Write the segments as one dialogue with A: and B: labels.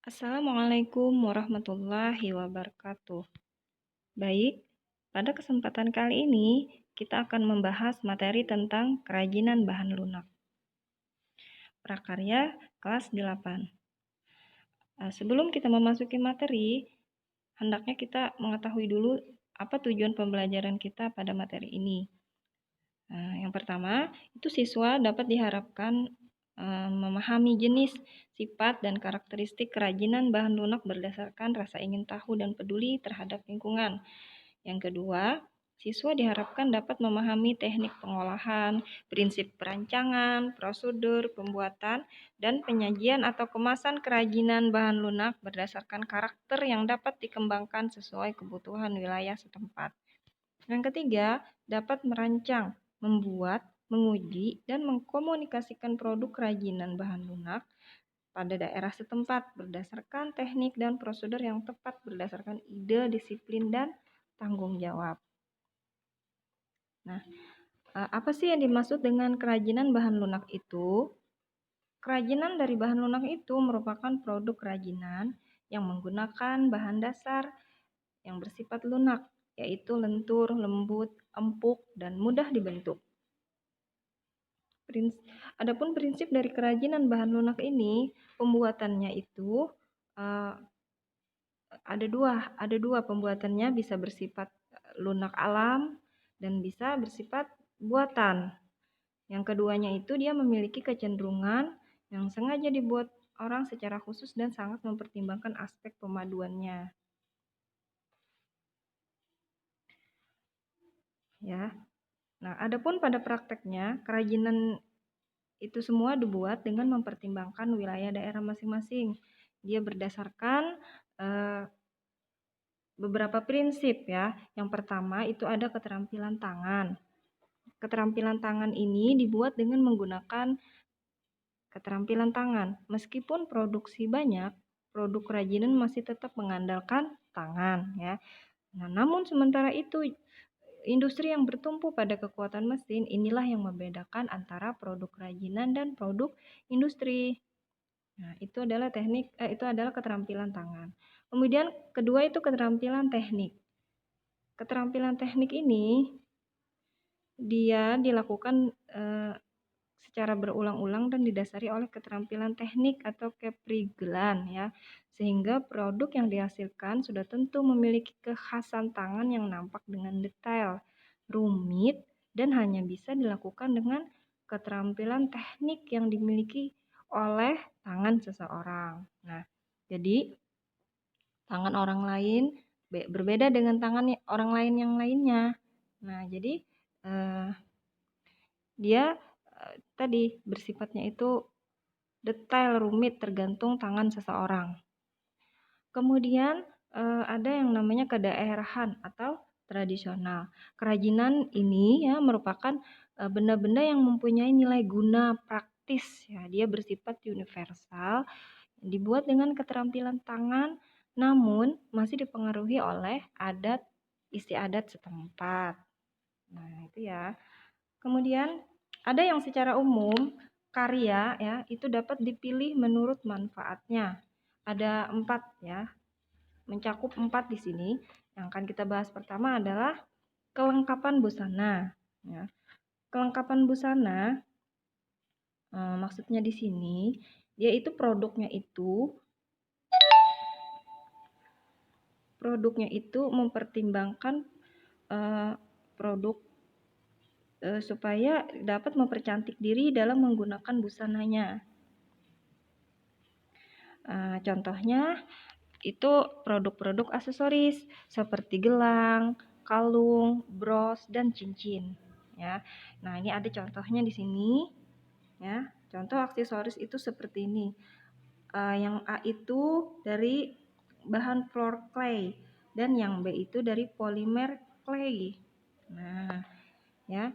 A: Assalamualaikum warahmatullahi wabarakatuh. Baik, pada kesempatan kali ini kita akan membahas materi tentang kerajinan bahan lunak. Prakarya kelas 8. Sebelum kita memasuki materi, hendaknya kita mengetahui dulu apa tujuan pembelajaran kita pada materi ini. Yang pertama, itu siswa dapat diharapkan memahami jenis, sifat, dan karakteristik kerajinan bahan lunak berdasarkan rasa ingin tahu dan peduli terhadap lingkungan. Yang kedua, siswa diharapkan dapat memahami teknik pengolahan, prinsip perancangan, prosedur pembuatan, dan penyajian atau kemasan kerajinan bahan lunak berdasarkan karakter yang dapat dikembangkan sesuai kebutuhan wilayah setempat. Yang ketiga, dapat merancang, membuat, menguji, dan mengkomunikasikan produk kerajinan bahan lunak pada daerah setempat berdasarkan teknik dan prosedur yang tepat berdasarkan ide, disiplin, dan tanggung jawab. Nah, apa sih yang dimaksud dengan kerajinan bahan lunak itu? Kerajinan dari bahan lunak itu merupakan produk kerajinan yang menggunakan bahan dasar yang bersifat lunak, yaitu lentur, lembut, empuk, dan mudah dibentuk. Adapun prinsip dari kerajinan bahan lunak ini, pembuatannya itu ada dua pembuatannya, bisa bersifat lunak alam dan bisa bersifat buatan. Yang keduanya itu dia memiliki kecenderungan yang sengaja dibuat orang secara khusus dan sangat mempertimbangkan aspek pemaduannya. Ya. Nah, adapun pada prakteknya, kerajinan itu semua dibuat dengan mempertimbangkan wilayah daerah masing-masing. Dia berdasarkan beberapa prinsip ya. Yang pertama itu ada keterampilan tangan. Keterampilan tangan ini dibuat dengan menggunakan keterampilan tangan. Meskipun produksi banyak, produk kerajinan masih tetap mengandalkan tangan ya. Nah, namun sementara itu industri yang bertumpu pada kekuatan mesin inilah yang membedakan antara produk kerajinan dan produk industri. Nah, itu adalah keterampilan tangan. Kemudian kedua itu keterampilan teknik. Keterampilan teknik ini dia dilakukan secara berulang-ulang dan didasari oleh keterampilan teknik atau keprigelan ya. Sehingga produk yang dihasilkan sudah tentu memiliki kekhasan tangan yang nampak dengan detail, rumit, dan hanya bisa dilakukan dengan keterampilan teknik yang dimiliki oleh tangan seseorang. Nah, jadi tangan orang lain berbeda dengan tangan orang lain yang lainnya. Nah, jadi dia tadi bersifatnya itu detail, rumit, tergantung tangan seseorang. Kemudian ada yang namanya kedaerahan atau tradisional. Kerajinan ini ya merupakan benda-benda yang mempunyai nilai guna praktis ya. Dia bersifat universal, dibuat dengan keterampilan tangan, namun masih dipengaruhi oleh adat istiadat setempat. Nah, itu ya. Kemudian ada yang secara umum karya ya itu dapat dipilih menurut manfaatnya. Ada 4 ya, mencakup 4 di sini. Yang akan kita bahas pertama adalah kelengkapan busana. Ya. Kelengkapan busana maksudnya di sini dia itu produknya itu mempertimbangkan produk supaya dapat mempercantik diri dalam menggunakan busananya. Contohnya itu produk-produk aksesoris seperti gelang, kalung, bros, dan cincin. Ya, nah ini ada contohnya di sini. Ya, contoh aksesoris itu seperti ini. Yang A itu dari bahan floor clay dan yang B itu dari polimer clay. Nah, ya.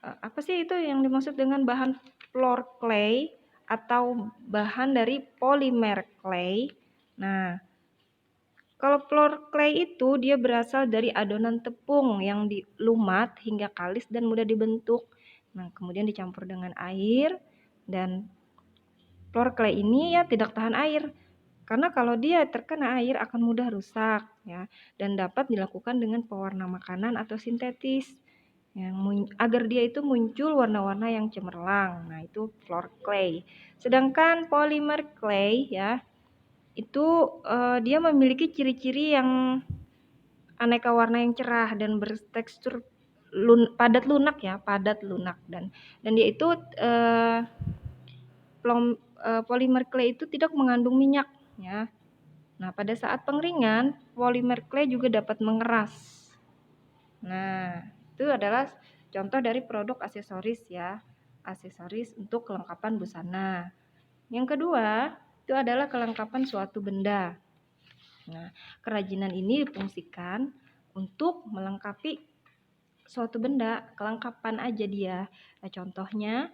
A: Apa sih itu yang dimaksud dengan bahan floor clay atau bahan dari polimer clay? Nah, kalau floor clay itu dia berasal dari adonan tepung yang dilumat hingga kalis dan mudah dibentuk. Nah, kemudian dicampur dengan air dan floor clay ini ya tidak tahan air. Karena kalau dia terkena air akan mudah rusak ya, dan dapat dilakukan dengan pewarna makanan atau sintetis agar dia itu muncul warna-warna yang cemerlang. Nah, itu floor clay. Sedangkan polymer clay ya, itu dia memiliki ciri-ciri yang aneka warna yang cerah dan bertekstur padat lunak ya, padat lunak dan dia itu polymer clay itu tidak mengandung minyak ya. Nah, pada saat pengeringan, polimer clay juga dapat mengeras. Nah, itu adalah contoh dari produk aksesoris ya. Aksesoris untuk kelengkapan busana. Yang kedua, itu adalah kelengkapan suatu benda. Nah, kerajinan ini difungsikan untuk melengkapi suatu benda, kelengkapan aja dia. Nah, contohnya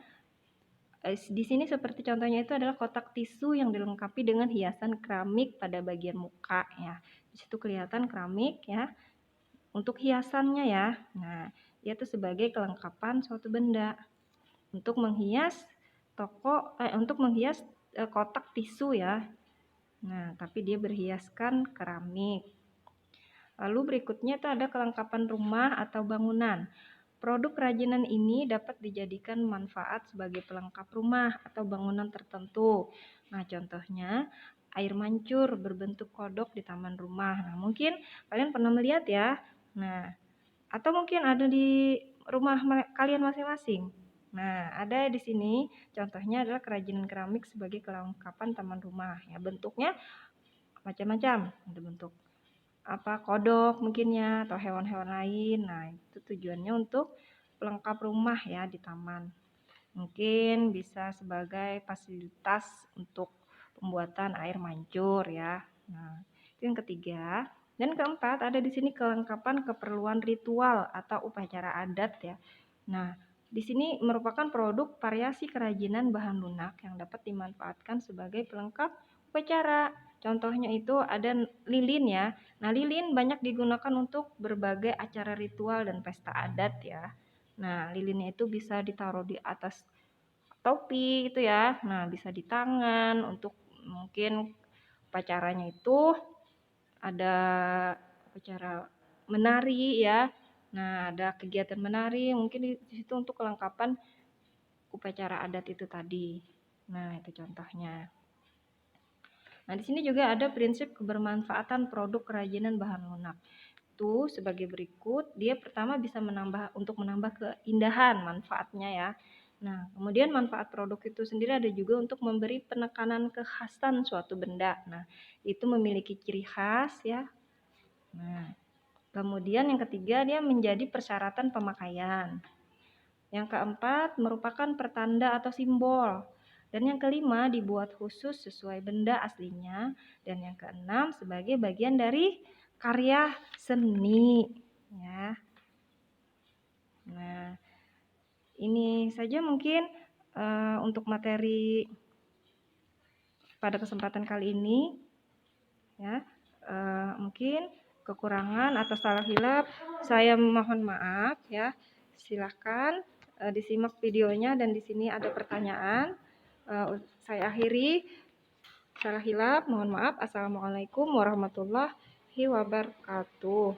A: di sini seperti contohnya itu adalah kotak tisu yang dilengkapi dengan hiasan keramik pada bagian muka ya. Di situ kelihatan keramik ya. Untuk hiasannya ya. Nah, dia itu sebagai kelengkapan suatu benda untuk menghias kotak tisu ya. Nah, tapi dia berhiaskan keramik. Lalu berikutnya itu ada kelengkapan rumah atau bangunan. Produk kerajinan ini dapat dijadikan manfaat sebagai pelengkap rumah atau bangunan tertentu. Nah, contohnya air mancur berbentuk kodok di taman rumah. Nah, mungkin kalian pernah melihat ya. Nah, atau mungkin ada di rumah kalian masing-masing. Nah, ada di sini contohnya adalah kerajinan keramik sebagai kelengkapan taman rumah. Ya, bentuknya macam-macam. Ada bentuk kodok mungkinnya atau hewan-hewan lain. Nah, itu tujuannya untuk pelengkap rumah ya di taman. Mungkin bisa sebagai fasilitas untuk pembuatan air mancur ya. Nah, itu yang ketiga. Dan keempat, ada di sini kelengkapan keperluan ritual atau upacara adat ya. Nah, di sini merupakan produk variasi kerajinan bahan lunak yang dapat dimanfaatkan sebagai pelengkap upacara. Contohnya itu ada lilin ya. Nah, lilin banyak digunakan untuk berbagai acara ritual dan pesta adat ya. Nah, lilinnya itu bisa ditaruh di atas topi itu ya. Nah, bisa di tangan untuk mungkin upacaranya itu ada upacara menari ya. Nah, ada kegiatan menari mungkin di situ untuk kelengkapan upacara adat itu tadi. Nah, itu contohnya. Nah, di sini juga ada prinsip kebermanfaatan produk kerajinan bahan lunak. Itu sebagai berikut, dia pertama bisa untuk menambah keindahan manfaatnya ya. Nah, kemudian manfaat produk itu sendiri ada juga untuk memberi penekanan kekhasan suatu benda. Nah, itu memiliki ciri khas ya. Nah, kemudian yang ketiga dia menjadi persyaratan pemakaian. Yang keempat merupakan pertanda atau simbol. Dan yang kelima dibuat khusus sesuai benda aslinya. Dan yang keenam sebagai bagian dari karya seni. Ya. Nah, ini saja mungkin untuk materi pada kesempatan kali ini. Ya, mungkin kekurangan atau salah hilap saya mohon maaf ya. Silahkan disimak videonya dan di sini ada pertanyaan. Saya akhiri. Salah hilap mohon maaf. Assalamualaikum warahmatullahi wabarakatuh.